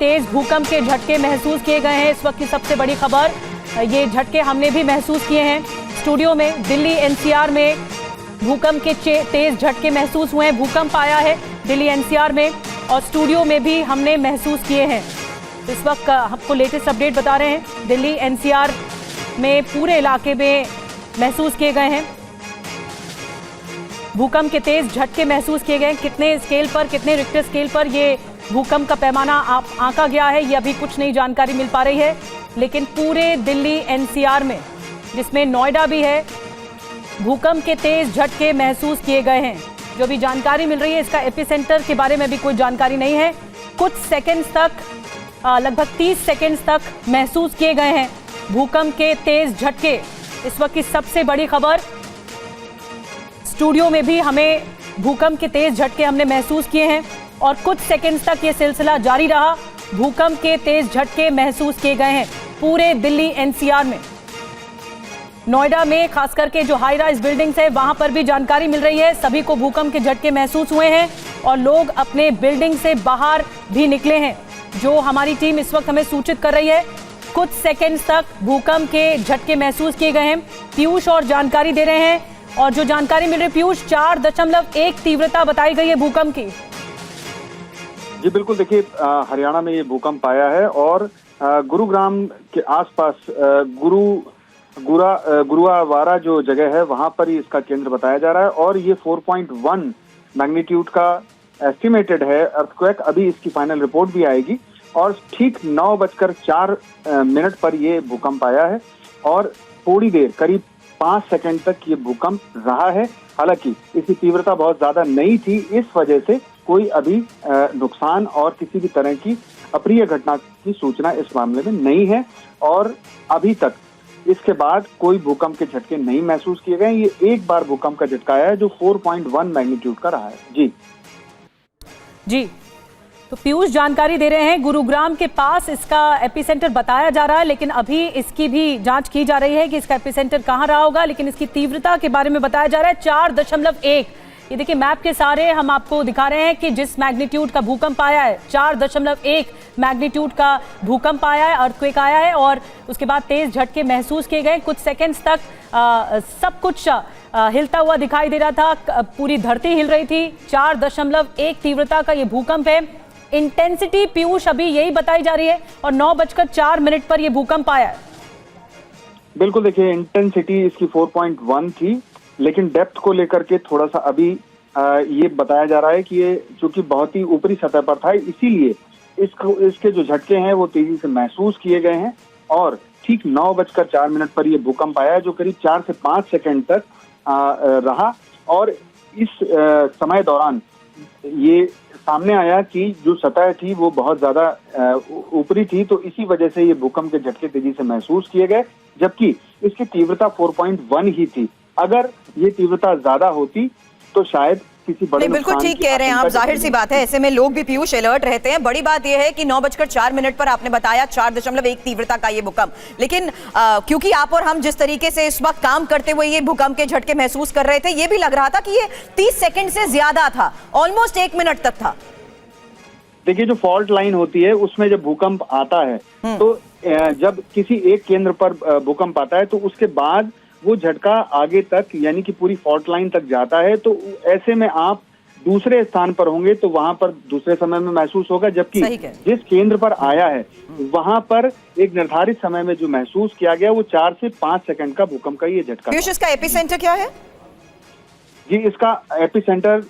तेज भूकंप के झटके महसूस किए गए हैं। इस वक्त की सबसे बड़ी खबर, ये झटके हमने भी महसूस किए हैं। स्टूडियो में दिल्ली एनसीआर में भूकंप के तेज झटके महसूस हुए हैं। भूकंप आया है दिल्ली एनसीआर में और स्टूडियो में भी हमने महसूस किए हैं। इस वक्त आपको लेटेस्ट अपडेट बता रहे हैं। दिल्ली एनसीआर में पूरे इलाके में महसूस किए गए हैं भूकंप के तेज झटके महसूस किए गए। कितने स्केल पर, कितने रिक्टर स्केल पर ये भूकंप का पैमाना आंका गया है, ये अभी कुछ नई जानकारी मिल पा रही है। लेकिन पूरे दिल्ली एनसीआर में, जिसमें नोएडा भी है, भूकंप के तेज झटके महसूस किए गए हैं। जो भी जानकारी मिल रही है, इसका एपिसेंटर के बारे में भी कोई जानकारी नहीं है। कुछ सेकंड्स तक, लगभग 30 सेकंड्स तक महसूस किए गए हैं भूकंप के तेज झटके। इस वक्त की सबसे बड़ी खबर, स्टूडियो में भी हमें भूकंप के तेज झटके हमने महसूस किए हैं और कुछ सेकंड्स तक ये सिलसिला जारी रहा। भूकंप के तेज झटके महसूस किए गए हैं पूरे दिल्ली एनसीआर में। नोएडा में खास करके जो हाई राइज बिल्डिंग्स है, वहां पर भी जानकारी मिल रही है। सभी को भूकंप के झटके महसूस हुए हैं और लोग अपने बिल्डिंग से बाहर भी निकले हैं, जो हमारी टीम इस वक्त हमें सूचित कर रही है। कुछ सेकंड्स तक भूकंप के झटके महसूस किए गए हैं। पीयूष और जानकारी दे रहे हैं, और जो जानकारी मिल रही है पीयूष, 4.1 तीव्रता बताई गई है भूकंप की। जी बिल्कुल, देखिए हरियाणा में ये भूकंप आया है और गुरुग्राम के आसपास गुरुवारा जो जगह है, वहां पर ही इसका केंद्र बताया जा रहा है और ये 4.1 मैग्नीट्यूड का एस्टिमेटेड है अर्थक्वेक। अभी इसकी फाइनल रिपोर्ट भी आएगी और ठीक 9:04 पर ये भूकंप आया है और थोड़ी देर, करीब 5 सेकंड तक ये भूकंप रहा है। हालांकि इसकी तीव्रता बहुत ज्यादा नहीं थी, इस वजह से कोई अभी नुकसान और किसी भी तरह की अप्रिय घटना की सूचना इस मामले में नहीं है और अभी तक इसके बाद कोई भूकंप के झटके नहीं महसूस किए गए। ये एक बार भूकंप का झटका आया है जो 4.1 मैग्नीट्यूड का रहा है। जी, तो पीयूष जानकारी दे रहे हैं, गुरुग्राम के पास इसका एपिसेंटर बताया जा रहा है, लेकिन अभी इसकी भी जांच की जा रही है कि इसका एपिसेंटर कहां रहा होगा। लेकिन इसकी तीव्रता के बारे में बताया जा रहा है 4.1। ये देखिए मैप के सारे हम आपको दिखा रहे हैं कि जिस मैग्नीट्यूड का भूकंप आया है, 4.1 मैग्नीट्यूड का भूकंप आया है, अर्थक्वेक आया है और उसके बाद तेज झटके महसूस किए गए। कुछ सेकेंड्स तक सब कुछ हिलता हुआ दिखाई दे रहा था, पूरी धरती हिल रही थी। 4.1 तीव्रता का ये भूकंप है। इंटेंसिटी पीयूष अभी यही बताई जा रही है और 9:04 पर ये भूकंप आया है। बिल्कुल, देखिए इंटेंसिटी इसकी 4.1 थी, लेकिन डेप्थ को लेकर के थोड़ा सा अभी ये बताया जा रहा है कि ये चूंकि बहुत ही ऊपरी सतह पर था, इसीलिए इसके जो झटके हैं वो तेजी से महसूस किए गए हैं और ठीक 9:04 पर ये भूकंप आया है जो करीब 4 से 5 सेकंड तक रहा और इस समय दौरान ये सामने आया कि जो सतह थी वो बहुत ज्यादा ऊपरी थी, तो इसी वजह से ये भूकंप के झटके तेजी से महसूस किए गए, जबकि इसकी तीव्रता 4.1 ही थी। अगर ये तीव्रता ज्यादा होती तो शायद किसी बड़े, बिल्कुल ठीक कह रहे हैं आप, जाहिर सी बात है, ऐसे में लोग भी पीयूष अलर्ट रहते हैं। बड़ी बात यह है कि 9:04 पर आपने बताया 4.1 तीव्रता का ये भूकंप, लेकिन क्योंकि आप और हम जिस तरीके से इस वक्त काम करते हुए ये भूकंप के झटके महसूस कर रहे थे, ये भी लग रहा था कि ये 30 सेकंड से ज्यादा था, ऑलमोस्ट 1 मिनट तक था। देखिए जो फॉल्ट लाइन होती है उसमें जब भूकंप आता है तो जब किसी एक केंद्र पर भूकंप आता है तो उसके बाद वो झटका आगे तक, यानी कि पूरी फॉल्ट लाइन तक जाता है, तो ऐसे में आप दूसरे स्थान पर होंगे तो वहां पर दूसरे समय में महसूस होगा, जबकि जिस केंद्र पर आया है वहां पर एक निर्धारित समय में जो महसूस किया गया वो 4 से 5 सेकंड का भूकंप का ये झटका। इसका एपिसेंटर क्या है? जी, इसका एपिसेंटर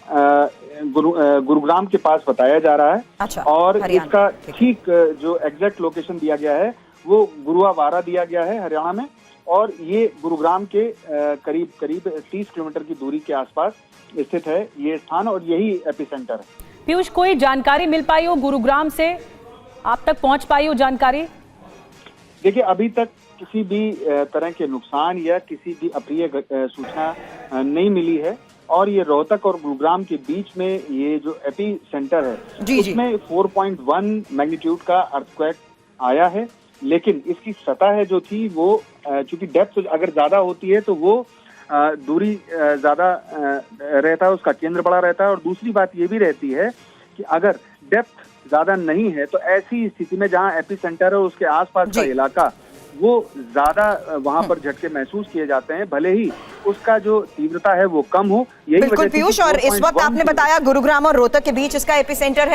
गुरुग्राम के पास बताया जा रहा है। अच्छा, और इसका ठीक जो एग्जैक्ट लोकेशन दिया गया है वो गुरुवारा दिया गया है हरियाणा में, और ये गुरुग्राम के करीब 30 किलोमीटर की दूरी के आसपास स्थित है ये स्थान और यही एपिसेंटर है। पीयूष, कोई जानकारी मिल पाई हो गुरुग्राम से, आप तक पहुंच पाई हो जानकारी? देखिए अभी तक किसी भी तरह के नुकसान या किसी भी अप्रिय सूचना नहीं मिली है और ये रोहतक और गुरुग्राम के बीच में ये जो एपी सेंटर है उसमें 4.1 मैग्नीट्यूड का अर्थक्वेक आया है, लेकिन इसकी सतह जो थी वो चूंकि डेप्थ अगर ज्यादा होती है तो वो दूरी ज्यादा रहता है, उसका केंद्र बड़ा रहता है और दूसरी बात ये भी रहती है कि अगर डेप्थ ज्यादा नहीं है, तो ऐसी स्थिति में जहां एपिसेंटर है उसके आसपास का जी। इलाका वो ज्यादा वहां पर झटके महसूस किए जाते हैं, भले ही उसका जो तीव्रता है वो कम हो। यही बिल्कुल वजह थी कि पीयूष, और इस वक्त 4.1 आपने बताया गुरुग्राम और रोहतक के बीच इसका एपिसेंटर है।